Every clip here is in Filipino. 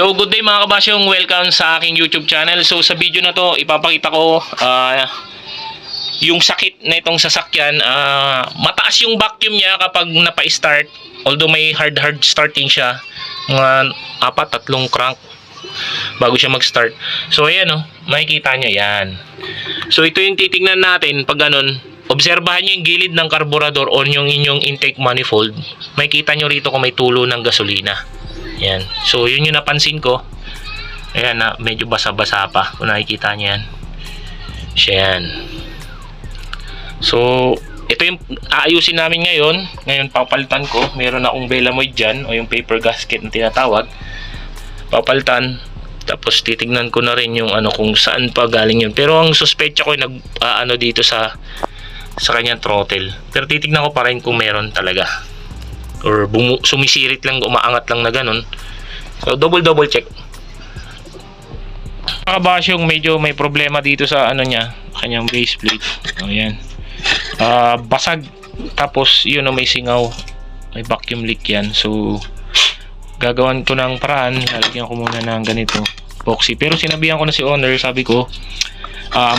So good day mga kabasyong, welcome sa aking YouTube channel. So sa video na to, ipapakita ko yung sakit na itong sasakyan. Mataas yung vacuum niya kapag napa-start. Although may hard starting siya, mga 3 crank bago siya mag-start. So ayan makikita nyo yan. So ito yung titignan natin pag ganun. Obserbahan nyo yung gilid ng karburador o yung inyong intake manifold. Makikita nyo rito kung may tulo ng gasolina. Yan. So yun yung napansin ko. Ayan na medyo basa-basa pa. Kung nakikita nyo yan. Siya yan. So ito yung aayusin namin ngayon. Ngayon papalitan ko. Meron akong belamoid dyan o yung paper gasket na tinatawag. Papalitan. Tapos titignan ko na rin yung kung saan pa galing yun. Pero ang suspecha ko yung dito sa kanyang throttle. Pero titignan ko pa rin kung meron talaga. Or sumisirit lang, umaangat lang na ganun. So double check. Kabasyong medyo may problema dito sa niya, kanyang base plate. Ayan. Basag. Tapos yun may singaw. May vacuum leak yan. So gagawan ko ng paraan. Lalagyan ko muna ng ganito epoxy. Pero sinabihan ko na si owner, sabi ko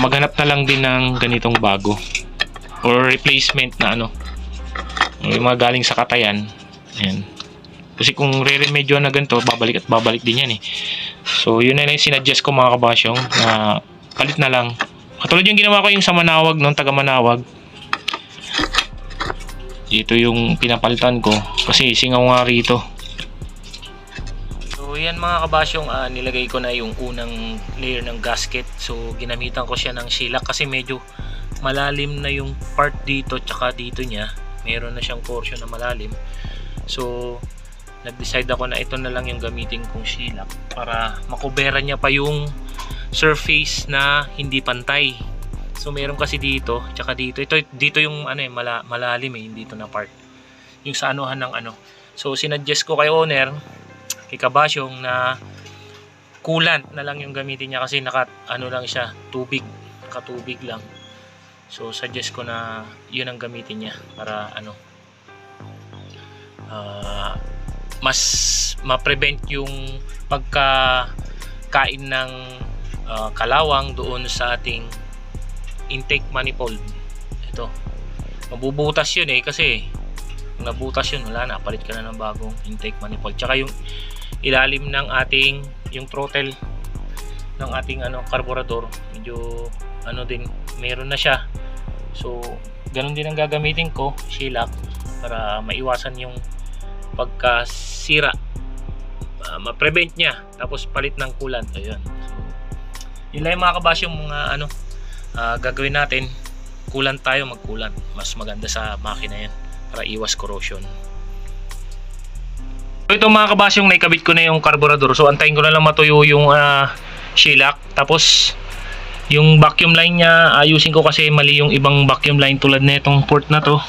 maghanap na lang din ng ganitong bago or replacement na yung mga galing sa katayan. Ayan. Kasi kung re-remedyo na ganito, babalik at babalik din yan So yun na yung sinadjust ko mga kabasyong, na palit na lang. Katulad yung ginawa ko yung sa Manawag, taga Manawag. Ito yung pinapalitan ko kasi singaw nga rito. So yan mga kabasyong, nilagay ko na yung unang layer ng gasket. So ginamitan ko siya ng shellac kasi medyo malalim na yung part dito tsaka dito niya. Meron na siyang portion na malalim. So nag-decide ako na ito na lang yung gamitin kong shellac para makubera niya pa yung surface na hindi pantay. So meron kasi dito tsaka dito. Dito yung malalim dito na part. Yung sa anuhan ng So sinadjust ko kay owner, kay kabasyong, na coolant na lang yung gamitin niya kasi lang siya, nakatubig lang. So suggest ko na yun ang gamitin niya para mas ma-prevent yung pagkakain ng kalawang doon sa ating intake manifold. Ito, mabubutas yun kasi kung nabutas yun, wala na, palit ka na ng bagong intake manifold. Tsaka yung ilalim ng ating, yung throttle ng ating karburador, medyo din, meron na siya. So ganun din ang gagamitin ko, shellac, para maiwasan yung pagkasira, ma-prevent niya. Tapos palit ng coolant. Ayun. So yun lang mga kabasyong mga gagawin natin. Coolant tayo, mag-coolant. Mas maganda sa makina yan para iwas corrosion. So ito mga kabasyong, naikabit ko na yung carburetor. So antayin ko na lang matuyo yung shellac. Tapos yung vacuum line niya, ayusin ko kasi mali yung ibang vacuum line tulad na itong port na to.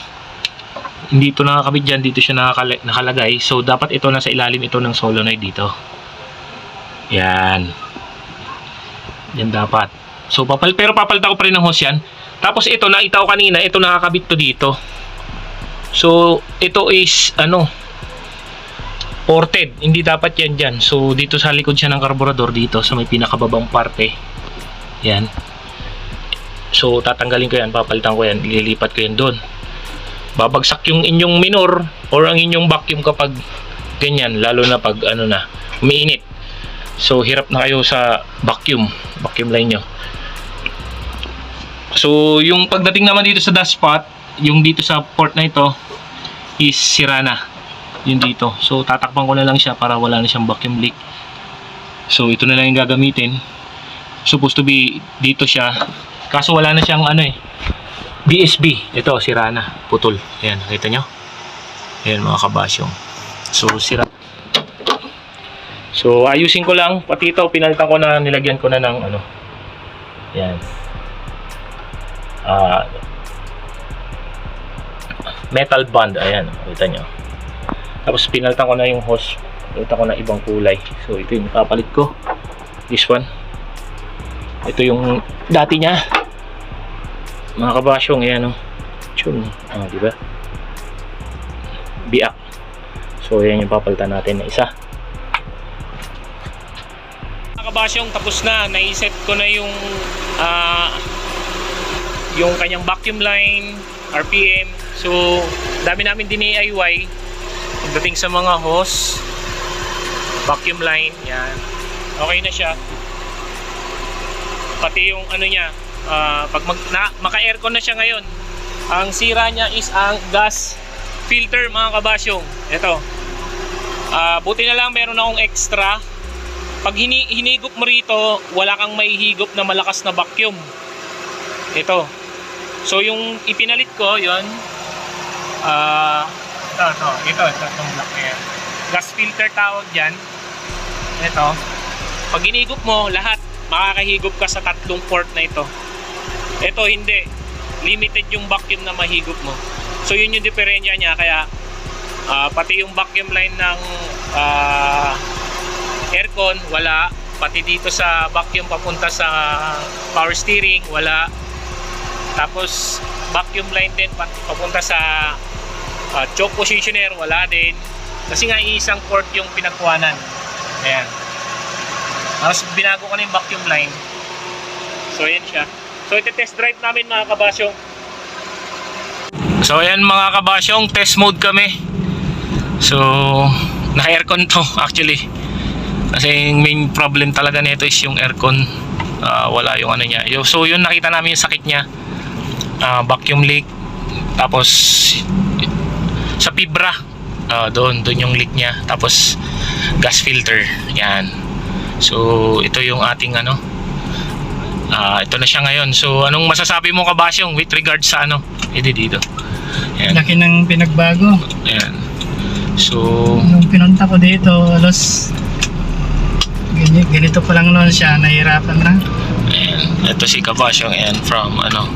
Hindi ito nakakabit dyan, dito siya nakalagay. So dapat ito nasa ilalim ito ng solenoid dito. Yan. Yan dapat. So pero papalitan ko pa rin ng hose yan. Tapos ito, nakita ko kanina, ito nakakabit to dito. So ito is ported. Hindi dapat yan dyan. So dito sa likod siya ng karburador, dito sa may pinakababang parte. Yan. So tatanggalin ko yan, papalitan ko yan, ililipat ko yan doon. Babagsak yung inyong minor or ang inyong vacuum kapag ganyan, lalo na pag umiinit. So hirap na kayo sa vacuum line nyo. So yung pagdating naman dito sa dust pot, yung dito sa port na ito is sira na. Yung dito. So tatakpan ko na lang siya para wala na siyang vacuum leak. So ito na lang yung gagamitin. Supposed to be dito siya, kaso wala na siyang BSB. Ito sira na, putol. Ayan, nakita nyo? Ayan mga kabasyong. So sira. So ayusin ko lang. Pati ito pinalitan ko na, nilagyan ko na ng ayan, metal band. Ayan, nakita nyo. Tapos pinalitan ko na yung hose. Pinalitan ko na ibang kulay. So ito yung nakapalit ko, this one. Ito yung dati niya mga kabasyong. Ayan diba? Biak. So ayan yung papalitan natin na isa. kabasyong, tapos na. Naiset ko na yung kanyang vacuum line, RPM. So, dami namin DIY pagdating sa mga hose, vacuum line, yan. Okay na siya. Pati yung ano niya, pag maka-aircon na siya ngayon, ang sira niya is ang gas filter, mga kabasyong. Ito. Buti na lang meron akong extra. Pag hinigop mo rito, wala kang mahihigop na malakas na vacuum. Ito. So yung ipinalit ko, yun. Ito, itong block na yan. Gas filter tawag dyan. Ito. Pag hinigop mo, lahat makakahigop ka sa 3 port na ito. Ito hindi. Limited yung vacuum na mahigop mo. So yun yung diferensya niya. Kaya pati yung vacuum line ng aircon, wala. Pati dito sa vacuum papunta sa power steering, wala. Tapos vacuum line din papunta sa choke positioner, wala din. Kasi nga isang port yung pinagkuhanan. Ayan. Tapos binago ko na yung vacuum line. So ayan siya. So iti-test drive namin, mga kabasyong. So ayan, mga kabasyong, test mode kami. So na-aircon to actually. Kasi yung main problem talaga nito is yung aircon. Wala yung ano niya. So yun, nakita namin yung sakit niya. Vacuum leak. Tapos sa fibra, doon yung leak niya. Tapos gas filter, yan. So ito yung ating ano, ito na siya ngayon. So anong masasabi mo, kabasyong, with regards sa ano, dito? Yan. Laki ng pinagbago. Yan. So Nung pinunta ko dito, alos ganito pa lang noon siya, nahirapan na. ayan, ito si kabasyong, and from ano,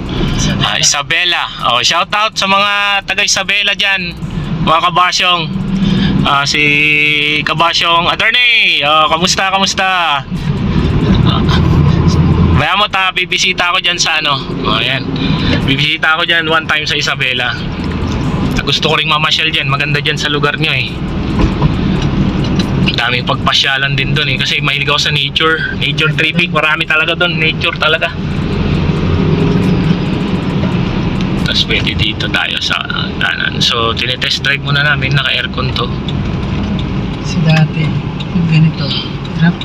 Isabela. Shout out sa mga taga Isabela dyan, mga kabasyong. Si kabasyong attorney, kamusta? Maya mo bibisita ako dyan sa ano, ayan, bibisita ako dyan one time sa Isabela. Gusto ko ring mamasyal dyan, maganda dyan sa lugar nyo eh. Daming pagpasyalan din doon eh, kasi mahilig ako sa nature tripping, marami talaga doon, nature talaga. Tapos pwede dito tayo sa danan. So tinetest drive muna namin, naka aircon to. Si dati ganito, hirap.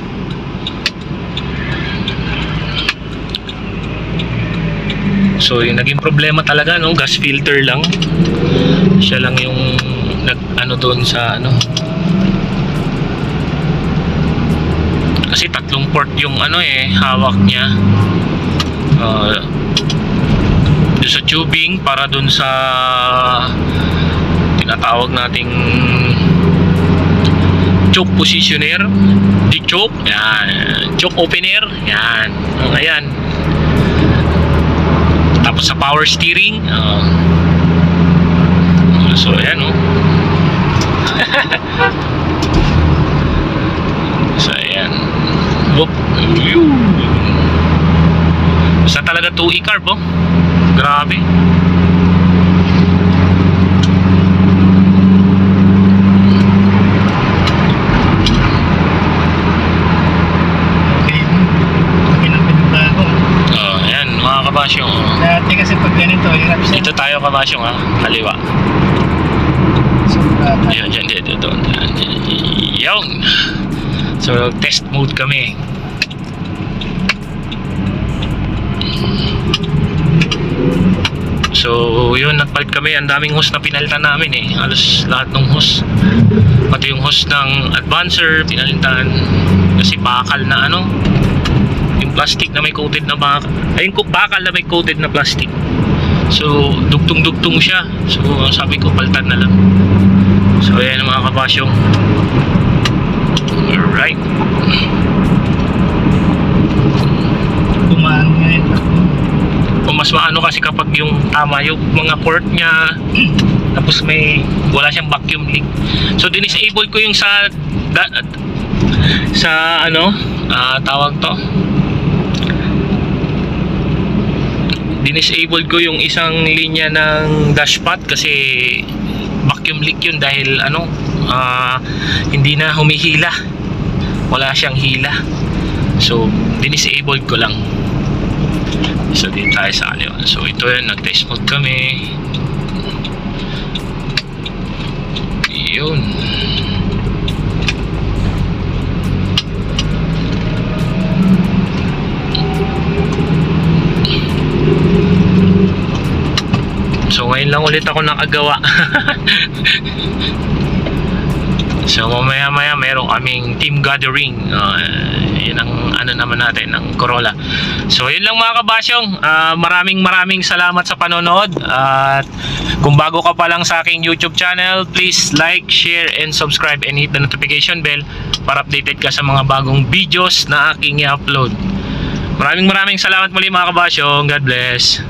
So yung naging problema talaga, no, gas filter lang. Siya lang yung nag ano doon sa ano. Kasi 3 port yung ano eh, hawak niya. Doon sa tubing para doon sa tinatawag nating choke positioner, di choke, yan, choke opener, yan, ayan. Tapos sa power steering, so ayan, oh. So ayan, whoop, basta talaga 2E carb, oh. Grabe. Laki ng pinagbago. Ayan, mga kabasyong. Dati kasi pag ganito, hirap siya. Dito tayo, kabasyong, ha, kaliwa. Ayun, dyan, dito. Yung. So test mode kami. So yun, nagpalit kami. Ang daming hose na pinalitan namin eh. Halos lahat ng hose. Pati yung hose ng advancer pinalitan. Kasi bakal na ano, yung plastic na may coated na bakal. Ay, yung bakal na may coated na plastic. So dugtong-dugtong siya. So sabi ko, palitan na lang. So ayan, mga kabasyong. Alright. Tumaan nga yun. Mas maano kasi kapag yung tama yung mga port niya, tapos wala siyang vacuum leak. So dinisable ko yung sa ano, tawag to, dinisable ko yung isang linya ng dashpot kasi vacuum leak yun dahil ano, hindi na humihila, wala siyang hila. So, dinisable ko lang. So, dito tayo sa Alyon. So, ito yun, nag-test mode kami. Yun. So, ngayon lang ulit ako nakagawa. So, mamaya-maya meron kaming team gathering. Yun ang ano naman natin ng Corolla. So, yun lang mga kabasyong. Maraming salamat sa panonood. At kung bago ka pa lang sa aking YouTube channel, please like, share, and subscribe and hit the notification bell para updated ka sa mga bagong videos na aking i-upload. Maraming salamat muli mga kabasyong. God bless.